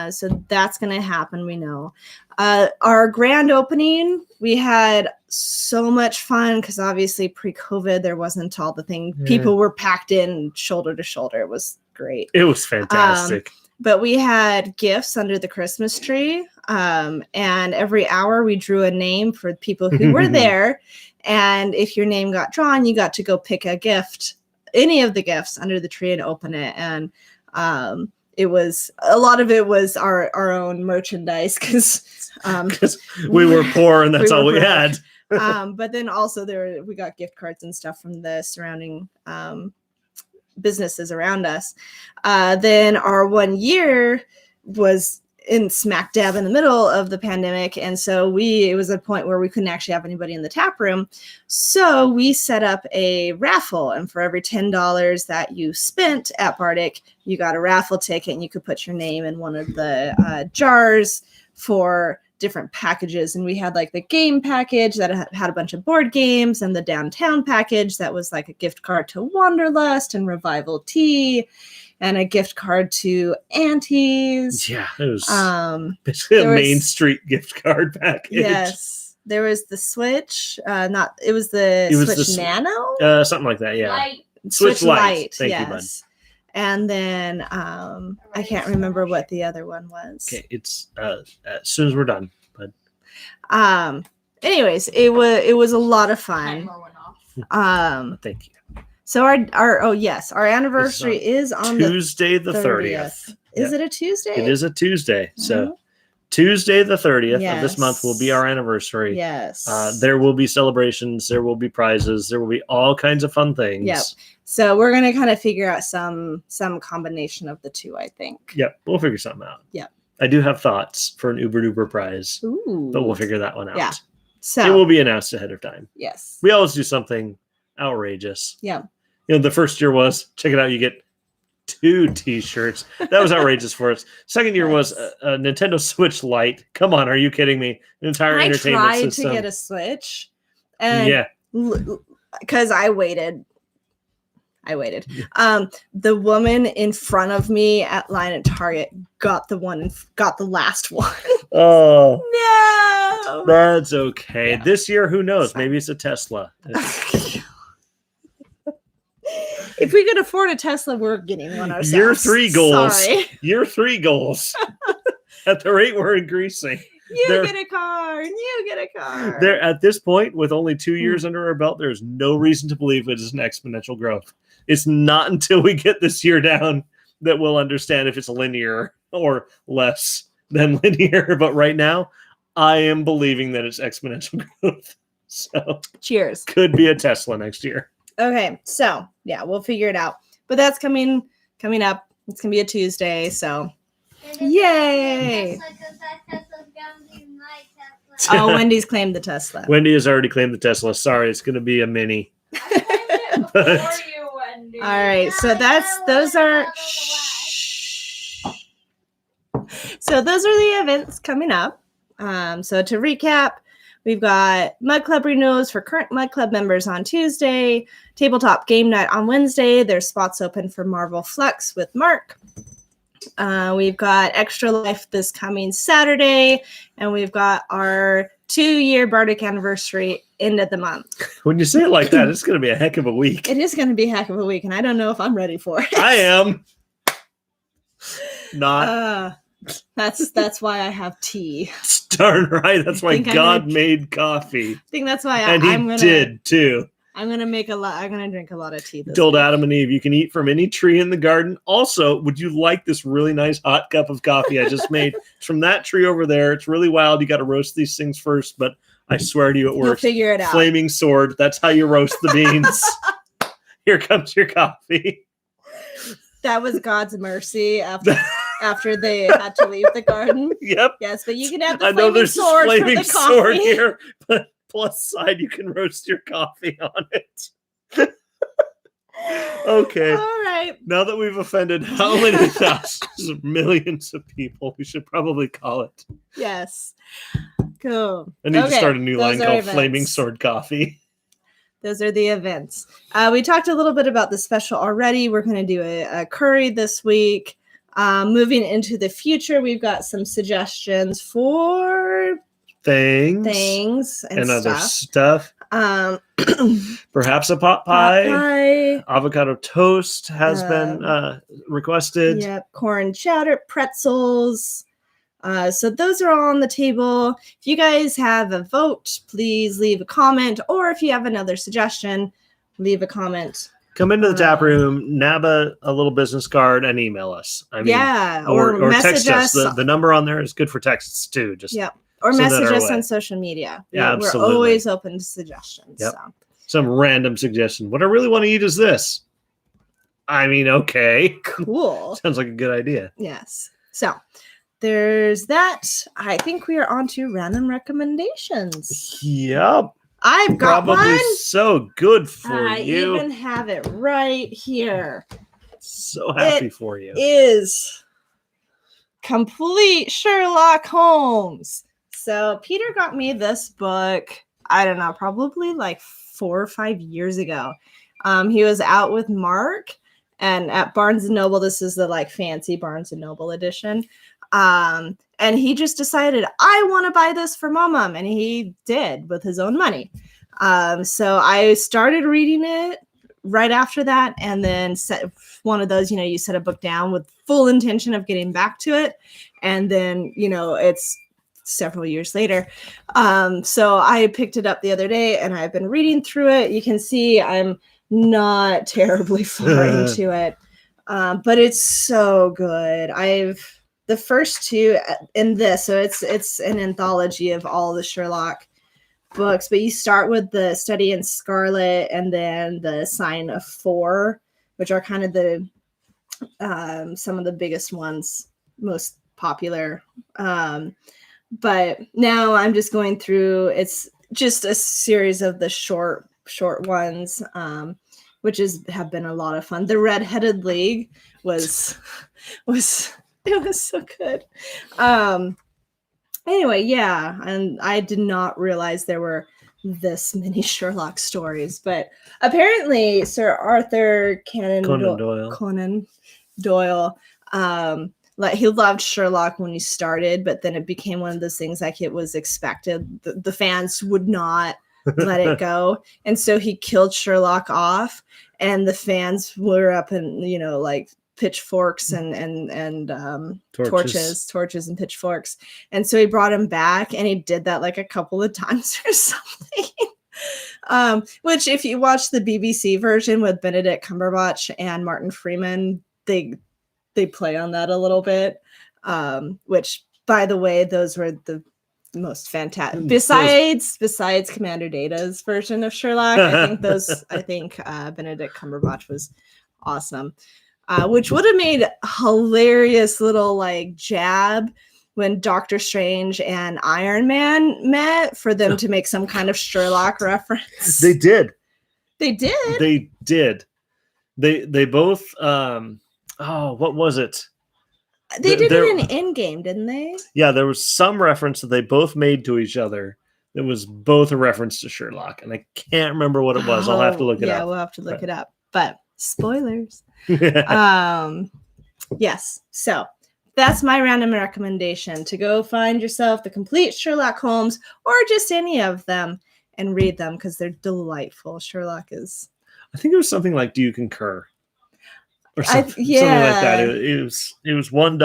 So that's going to happen. We know. Our grand opening, we had so much fun because obviously pre-COVID, there wasn't all the thing. Yeah. People were packed in shoulder to shoulder. It was great. It was fantastic. But we had gifts under the Christmas tree. And every hour we drew a name for people who were there. And if your name got drawn, you got to go pick a gift, any of the gifts under the tree and open it. And it was a lot of it was our own merchandise because we were poor and that's all we had. But then also we got gift cards and stuff from the surrounding businesses around us. Then our 1 year was in smack dab in the middle of the pandemic. And so it was a point where we couldn't actually have anybody in the tap room. So we set up a raffle, and for every $10 that you spent at Bardic, you got a raffle ticket and you could put your name in one of the jars for different packages. And we had like the game package that had a bunch of board games, and the downtown package that was like a gift card to Wanderlust and Revival Tea, and a gift card to Auntie's. Yeah, it was basically a Main Street gift card package. Yes. There was the Switch. It was the Switch Nano? Something like that, yeah. Light. Switch Lite. Thank yes. you, bud. And then I can't remember what the other one was. Okay, it's as soon as we're done, bud. Anyways, it was a lot of fun. Thank you. So our anniversary is on Tuesday the 30th. Is it a Tuesday? It is a Tuesday. Mm-hmm. So Tuesday the 30th of this month will be our anniversary. Yes. There will be celebrations, there will be prizes, there will be all kinds of fun things. Yep. So we're gonna kind of figure out some combination of the two, I think. Yep, we'll figure something out. Yep. I do have thoughts for an uber duper prize. Ooh. But we'll figure that one out. Yeah. So it will be announced ahead of time. Yes. We always do something outrageous. Yeah. You know, the first year was, check it out, you get 2 t-shirts. That was outrageous for us. Second year was a Nintendo Switch Lite. Come on, are you kidding me? An entire entertainment system. I tried to get a Switch, and because I waited. The woman in front of me at line at Target got the last one. Oh, No. that's okay. Yeah. This year, who knows? It's fine. Maybe it's a Tesla. If we could afford a Tesla, we're getting one ourselves. Year 3 goals. Sorry. Year 3 goals. At the rate we're increasing. You get a car. You get a car. There, at this point, with only 2 years under our belt, there's no reason to believe it is an exponential growth. It's not until we get this year down that we'll understand if it's linear or less than linear. But right now, I am believing that it's exponential growth. So, cheers. Could be a Tesla next year. Okay, so yeah, we'll figure it out. But that's coming up. It's gonna be a Tuesday, so yay! Oh, Wendy's claimed the Tesla. Wendy has already claimed the Tesla. Sorry, it's going to be a Mini. I claimed it before you, Wendy. All right, so those are the events coming up. So to recap, we've got Mud Club renewals for current Mud Club members on Tuesday, tabletop game night on Wednesday. There's spots open for Marvel Flux with Mark. We've got Extra Life this coming Saturday, and we've got our 2-year Bardic anniversary end of the month. When you say it like that, it's going to be a heck of a week. It is going to be a heck of a week, and I don't know if I'm ready for it. I am. Not. That's why I have tea. Darn right. That's why God made coffee. I think that's why and he did too. I'm gonna make a lot. I'm gonna drink a lot of tea. Told Adam and Eve, you can eat from any tree in the garden. Also, would you like this really nice hot cup of coffee I just made? It's from that tree over there. It's really wild. You got to roast these things first, but I swear to you, it works. We'll figure it out. Flaming sword. That's how you roast the beans. Here comes your coffee. That was God's mercy after they had to leave the garden. Yep. Yes, but you can have the I know there's sword a flaming for the sword coffee. here, but plus side you can roast your coffee on it. Okay. All right. Now that we've offended how many thousands of millions of people, we should probably call it. Yes. Cool. I need to start a new line called events. Flaming Sword Coffee. Those are the events. We talked a little bit about the special already. We're going to do a curry this week. Moving into the future, we've got some suggestions for things and other stuff. Perhaps a pot pie. Avocado toast has been requested. Yep. Corn chowder, pretzels. So those are all on the table. If you guys have a vote, please leave a comment. Or if you have another suggestion, leave a comment. Come into the tap room, nab a little business card, and email us. I mean, or message text us. The number on there is good for texts too. Just or message us way. on social media. Yeah, absolutely. We're always open to suggestions. Yep. So. Some random suggestion. What I really want to eat is this. I mean, okay. Cool. Sounds like a good idea. Yes. So there's that. I think we are on to random recommendations. Yep. I've got Probably one. So good for I you. even have it right here. So happy for you. Is complete Sherlock Holmes. So Peter got me this book, I don't know, probably like 4 or 5 years ago. He was out with Mark and at Barnes & Noble. This is the like fancy Barnes & Noble edition. And he just decided, I want to buy this for Mom. And he did with his own money. So I started reading it right after that. And then set one of those, you set a book down with full intention of getting back to it. And then, it's several years later. So I picked it up the other day and I've been reading through it. You can see I'm not terribly far into it. But it's so good. The first two in this, so it's an anthology of all the Sherlock books, but you start with the Study in Scarlet and then the Sign of Four, which are kind of the some of the biggest ones, most popular. But now I'm just going through, it's just a series of the short ones, which have been a lot of fun. The Red-Headed League was it was so good. Anyway, yeah, and I did not realize there were this many Sherlock stories, but apparently Sir Arthur Conan Doyle like he loved Sherlock when he started, but then it became one of those things like it was expected. The fans would not let it go, and so he killed Sherlock off, and the fans were up and like pitchforks and torches and pitchforks, and so he brought him back, and he did that like a couple of times or something. Which if you watch the BBC version with Benedict Cumberbatch and Martin Freeman, they play on that a little bit, which by the way, those were the most fantastic besides Commander Data's version of Sherlock. I think Benedict Cumberbatch was awesome, which would have made hilarious little like jab when Doctor Strange and Iron Man met for them to make some kind of Sherlock reference. They did they both what was it? They did it in Endgame, didn't they? Yeah, there was some reference that they both made to each other. It was both a reference to Sherlock, and I can't remember what it was. I'll have to look it up. Yeah, we'll have to look it up. But spoilers. Yes. So that's my random recommendation, to go find yourself the complete Sherlock Holmes or just any of them and read them because they're delightful. Sherlock is. I think it was something like "Do you concur?" Or something like that. It was one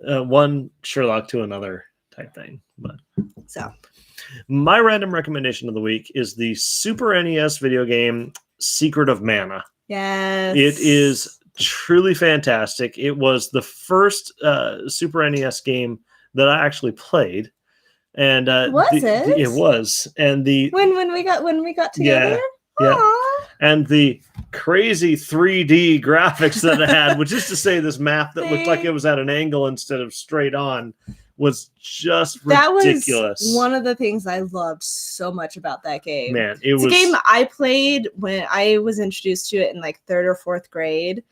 one Sherlock to another type thing. But so my random recommendation of the week is the Super NES video game Secret of Mana. Yes, it is truly fantastic. It was the first Super NES game that I actually played, and it was, and when we got together. Yeah. And the crazy 3D graphics that it had, which is to say this map that looked like it was at an angle instead of straight on, was just ridiculous. That was one of the things I loved so much about that game. Man, it's a game I played when I was introduced to it in like 3rd or 4th grade.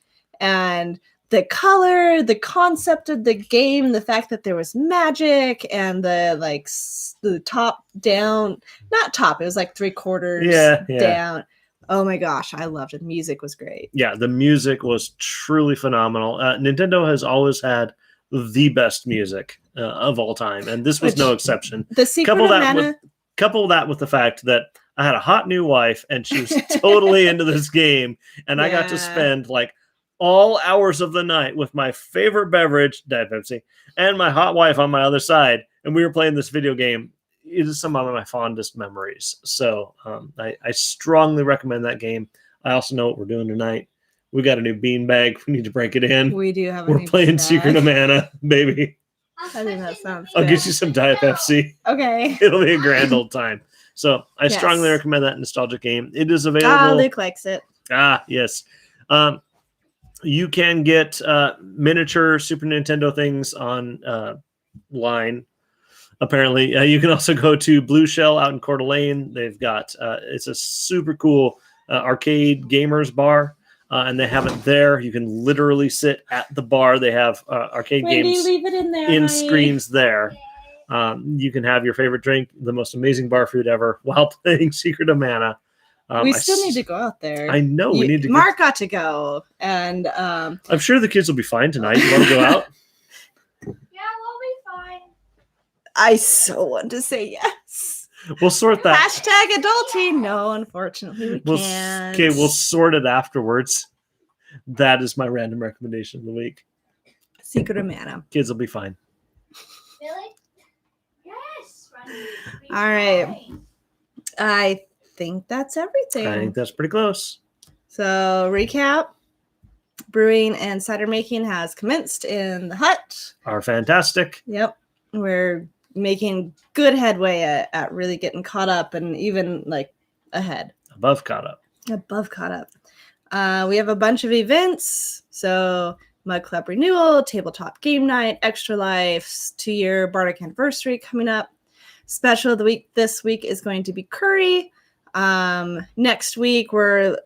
And the color, the concept of the game, the fact that there was magic and the top down, not top, it was like 3/4 down. Oh my gosh, I loved it. The music was great. Yeah, the music was truly phenomenal. Nintendo has always had the best music of all time, and this was no exception. The Secret of Mana. Couple that with the fact that I had a hot new wife, and she was totally into this game, and I got to spend like all hours of the night with my favorite beverage, Diet Pepsi, and my hot wife on my other side, and we were playing this video game. It is some of my fondest memories. So I strongly recommend that game. I also know what we're doing tonight. We got a new beanbag. We need to break it in. We do have. We're playing Secret of Mana, baby. I think that sounds. I'll get you some Diet Pepsi. Okay. It'll be a grand old time. So I strongly recommend that nostalgic game. It is available. Luke likes it. Yes. You can get miniature Super Nintendo things on line. Apparently, you can also go to Blue Shell out in Coeur d'Alene. They've got it's a super cool arcade gamers bar, and they have it there. You can literally sit at the bar. They have arcade games leave it in there, in screens there. You can have your favorite drink, the most amazing bar food ever, while playing Secret of Mana. We still need to go out there. I know we need to. Mark got to go, and I'm sure the kids will be fine tonight. You want to go out? I so want to say yes. We'll sort that. Hashtag adulting. No, unfortunately, we can't. Okay, we'll sort it afterwards. That is my random recommendation of the week. Secret of Mana. Kids will be fine. Really? Yes. All right. I think that's everything. I think that's pretty close. So, recap. Brewing and cider making has commenced in the hut. Are fantastic. Yep. We're making good headway at really getting caught up and even like ahead. Above caught up. We have a bunch of events. So Mug Club Renewal, Tabletop Game Night, Extra Life's 2-year Bardic Anniversary coming up. Special of the week this week is going to be curry. Next week I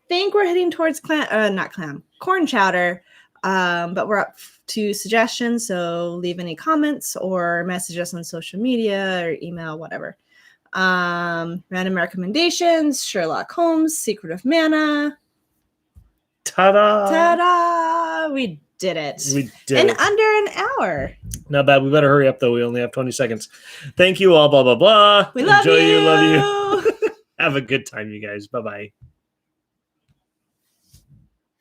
think we're heading towards corn chowder. But we're up to suggestions, so leave any comments or message us on social media or email, whatever. Random recommendations, Sherlock Holmes, Secret of Mana. Ta-da! Ta-da! We did it. We did in it. under an hour. Not bad. We better hurry up, though. We only have 20 seconds. Thank you all. Blah, blah, blah. We love Enjoy you. Love you. Have a good time, you guys. Bye-bye.